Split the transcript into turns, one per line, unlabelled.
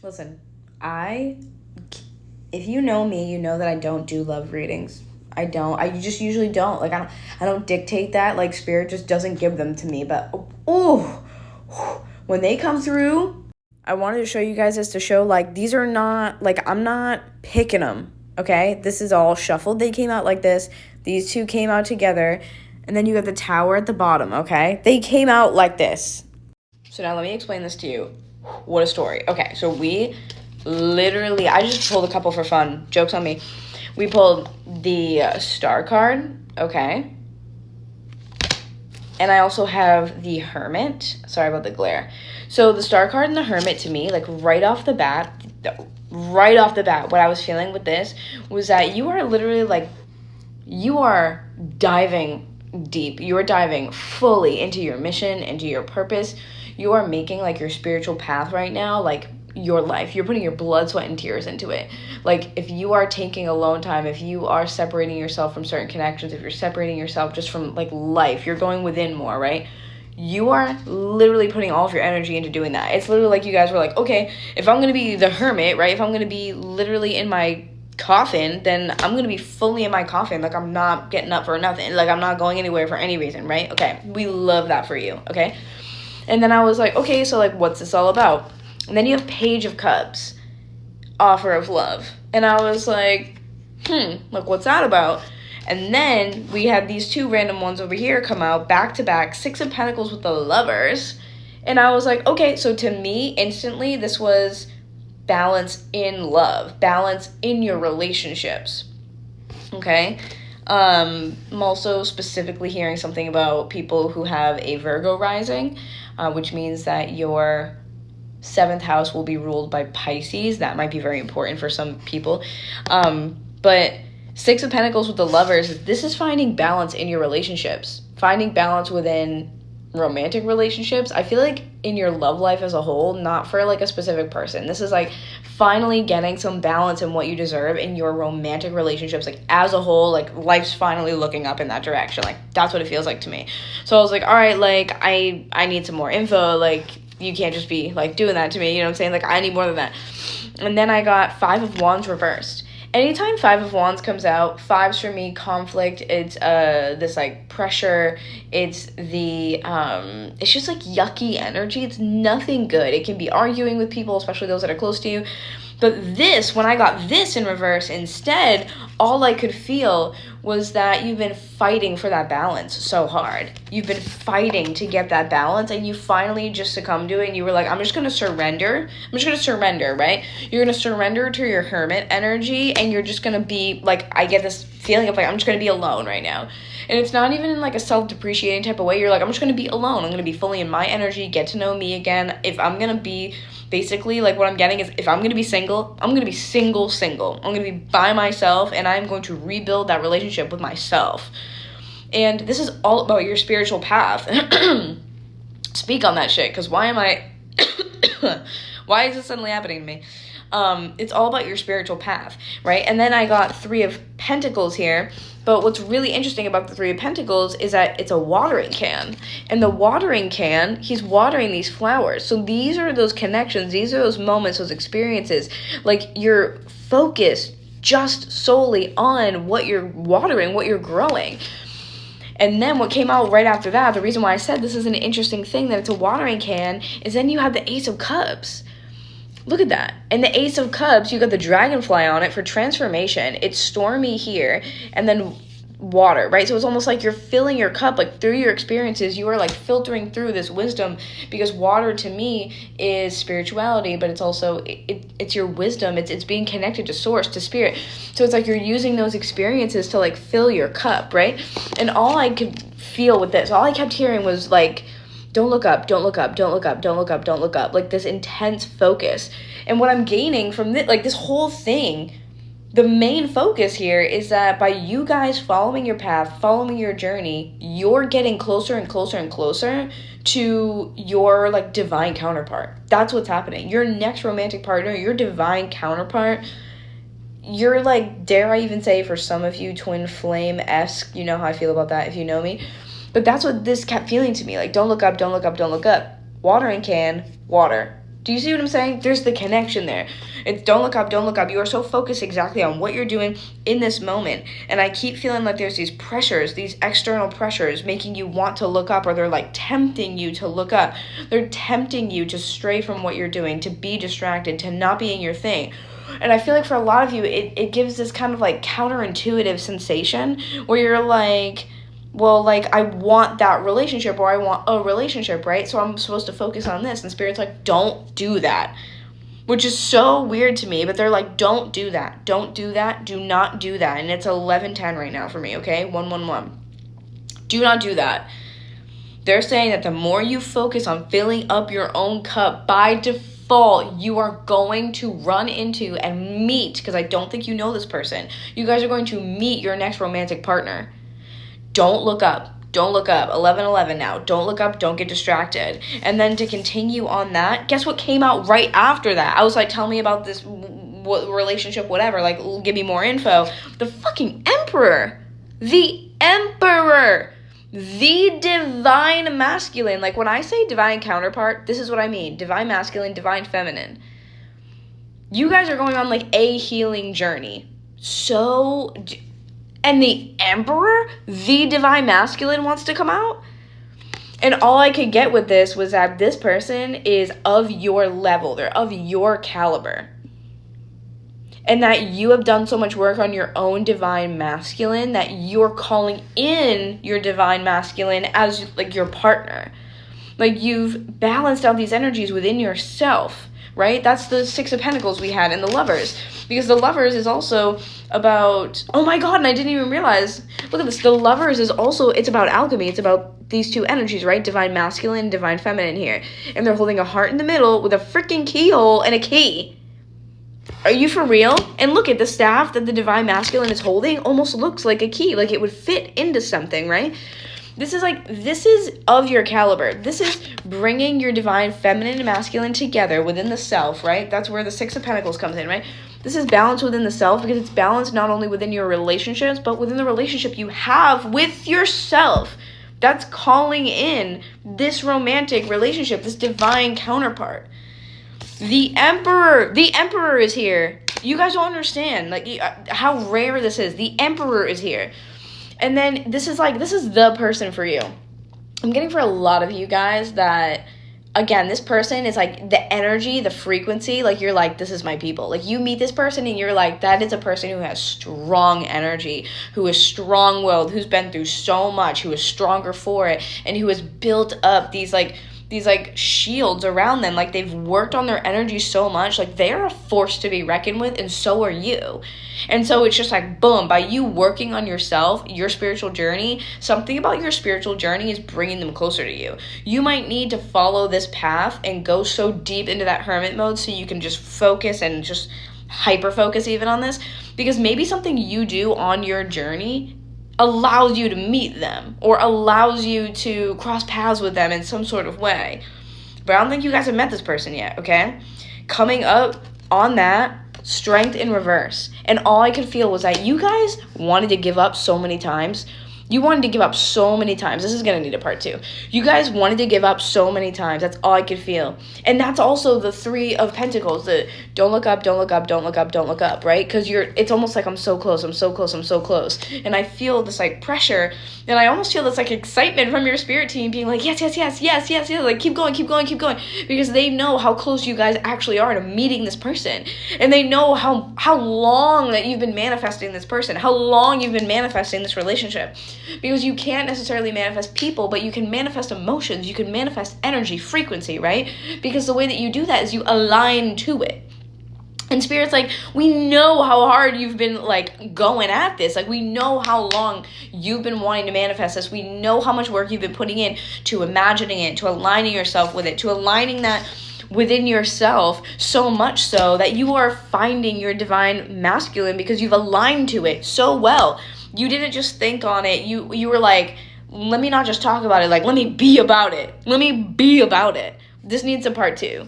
Listen, if you know me, you know that I don't do love readings. I don't. I just usually don't. Like, I don't dictate that. Like, spirit just doesn't give them to me. But, oh, when they come through, I wanted to show you guys this to show, like, these are not, like, I'm not picking them, okay? This is all shuffled. They came out like this. These two came out together. And then you have the tower at the bottom, okay? They came out like this. So now let me explain this to you. What a story. Okay, so we literally, I just pulled a couple for fun. Joke's on me. We pulled the star card, okay? And I also have the hermit. Sorry about the glare. So the star card and the hermit, to me, like right off the bat, what I was feeling with this was that you are literally like, you are diving deep. You are diving fully into your mission, into your purpose. You are making like your spiritual path right now, like your life. You're putting your blood, sweat, and tears into it. Like, if you are taking alone time, if you are separating yourself from certain connections, if you're separating yourself just from like life, you're going within more, right? You are literally putting all of your energy into doing that. It's literally like you guys were like, okay, if I'm going to be the hermit, right? If I'm going to be literally in my coffin, then I'm going to be fully in my coffin. Like, I'm not getting up for nothing. Like, I'm not going anywhere for any reason, right? Okay, we love that for you, okay? And then I was like, okay, so like, what's this all about? And then you have Page of Cups, Offer of Love. And I was like, like, what's that about? And then we had these two random ones over here come out back to back, Six of Pentacles with the Lovers. And I was like, okay, so to me, instantly, this was balance in love, balance in your relationships, okay? I'm also specifically hearing something about people who have a Virgo rising, which means that your 7th house will be ruled by Pisces. That might be very important for some people. But Six of Pentacles with the Lovers, this is finding balance in your relationships, finding balance within romantic relationships. I feel like in your love life as a whole, not for like a specific person. This is like finally getting some balance in what you deserve in your romantic relationships, like as a whole. Like, life's finally looking up in that direction. Like, that's what it feels like to me. So I was like, all right, like I need some more info. Like, you can't just be like doing that to me, you know what I'm saying? Like, I need more than that. And then I got Five of Wands reversed. Anytime Five of Wands comes out, fives for me, conflict, it's this like pressure, it's the it's just like yucky energy. It's nothing good. It can be arguing with people, especially those that are close to you. But this, when I got this in reverse instead, all I could feel was that you've been fighting for that balance so hard. You've been fighting to get that balance, and you finally just succumbed to it, and you were like, I'm just going to surrender. I'm just going to surrender, right? You're going to surrender to your hermit energy, and you're just going to be, like, I get this feeling of, like, I'm just going to be alone right now. And it's not even in, like, a self-depreciating type of way. You're like, I'm just going to be alone. I'm going to be fully in my energy, get to know me again. If I'm going to be... Basically, like, what I'm getting is, if I'm going to be single, I'm going to be single. I'm going to be by myself, and I'm going to rebuild that relationship with myself. And this is all about your spiritual path. Speak on that shit, because why is this suddenly happening to me? It's all about your spiritual path, right? And then I got Three of Pentacles here. But what's really interesting about the Three of Pentacles is that it's a watering can. And the watering can, he's watering these flowers. So these are those connections. These are those moments, those experiences. Like, you're focused just solely on what you're watering, what you're growing. And then what came out right after that, the reason why I said this is an interesting thing, that it's a watering can, is then you have the Ace of Cups. Look at that. And the Ace of Cups, you got the dragonfly on it for transformation. It's stormy here, and then water, right? So it's almost like you're filling your cup, like through your experiences, you are like filtering through this wisdom, because water to me is spirituality, but it's also, it's your wisdom. It's being connected to source, to spirit. So it's like you're using those experiences to like fill your cup, right? And all I could feel with this, all I kept hearing was like, don't look up, don't look up, don't look up, don't look up, don't look up. Like, this intense focus. And what I'm gaining from this, like, this whole thing, the main focus here is that by you guys following your path, following your journey, you're getting closer and closer and closer to your, like, divine counterpart. That's what's happening. Your next romantic partner, your divine counterpart, you're, like, dare I even say, for some of you, twin flame-esque, you know how I feel about that if you know me. But that's what this kept feeling to me. Like, don't look up, don't look up, don't look up. Watering can, water. Do you see what I'm saying? There's the connection there. It's don't look up, don't look up. You are so focused exactly on what you're doing in this moment. And I keep feeling like there's these pressures, these external pressures making you want to look up, or they're like tempting you to look up. They're tempting you to stray from what you're doing, to be distracted, to not be in your thing. And I feel like for a lot of you, it gives this kind of like counterintuitive sensation where you're like, well, like, I want that relationship, or I want a relationship, right? So I'm supposed to focus on this. And Spirit's like, don't do that. Which is so weird to me, but they're like, don't do that. Don't do that. Do not do that. And it's 11:10 right now for me, okay? 111. Do not do that. They're saying that the more you focus on filling up your own cup, by default, you are going to run into and meet, because I don't think you know this person, you guys are going to meet your next romantic partner. Don't look up. Don't look up. 11:11 now. Don't look up. Don't get distracted. And then to continue on that, guess what came out right after that? I was like, tell me about this relationship, whatever. Like, give me more info. The fucking Emperor. The Emperor. The divine masculine. Like, when I say divine counterpart, this is what I mean. Divine masculine, divine feminine. You guys are going on like a healing journey. And the Emperor, the divine masculine, wants to come out? And all I could get with this was that this person is of your level. They're of your caliber. And that you have done so much work on your own divine masculine that you're calling in your divine masculine as like your partner. Like, you've balanced out these energies within yourself, right? That's the Six of Pentacles we had in the Lovers. Because the Lovers is also about, oh my God, and I didn't even realize, look at this, the Lovers is also, it's about alchemy. It's about these two energies, right? Divine masculine, divine feminine here. And they're holding a heart in the middle with a freaking keyhole and a key. Are you for real? And look at the staff that the divine masculine is holding, almost looks like a key, like it would fit into something, right? This is of your caliber. This is bringing your divine feminine and masculine together within the self, right? That's where the Six of Pentacles comes in, right? This is balance within the self, because it's balanced not only within your relationships, but within the relationship you have with yourself. That's calling in this romantic relationship, this divine counterpart. The Emperor is here. You guys don't understand, like, how rare this is. The Emperor is here. And then this is the person for you. I'm getting for a lot of you guys that, again, this person is like the energy, the frequency, like you're like, this is my people. Like, you meet this person and you're like, that is a person who has strong energy, who is strong-willed, who's been through so much, who is stronger for it, and who has built up these shields around them. Like, they've worked on their energy so much, like they're a force to be reckoned with, and so are you. And so it's just like, boom, by you working on yourself, your spiritual journey, something about your spiritual journey is bringing them closer to you. You might need to follow this path and go so deep into that hermit mode so you can just focus and just hyper focus even on this, because maybe something you do on your journey allows you to meet them, or allows you to cross paths with them in some sort of way. But I don't think you guys have met this person yet, okay? Coming up on that, strength in reverse. And all I could feel was that you guys wanted to give up so many times. You wanted to give up so many times. This is going to need a part 2. You guys wanted to give up so many times. That's all I could feel. And that's also the Three of Pentacles. The don't look up, don't look up, don't look up, don't look up, right? Because it's almost like I'm so close, I'm so close, I'm so close. And I feel this like pressure. And I almost feel this like excitement from your spirit team being like, yes, yes, yes, yes, yes, yes. Like, keep going, keep going, keep going. Because they know how close you guys actually are to meeting this person. And they know how long that you've been manifesting this person, how long you've been manifesting this relationship. Because you can't necessarily manifest people, but you can manifest emotions, you can manifest energy, frequency, right? Because the way that you do that is you align to it. And Spirit's like, we know how hard you've been like going at this. Like, we know how long you've been wanting to manifest this. We know how much work you've been putting in to imagining it, to aligning yourself with it, to aligning that within yourself, so much so that you are finding your divine masculine because you've aligned to it so well. You didn't just think on it. You were like, let me not just talk about it. Like, let me be about it. Let me be about it. This needs a part 2.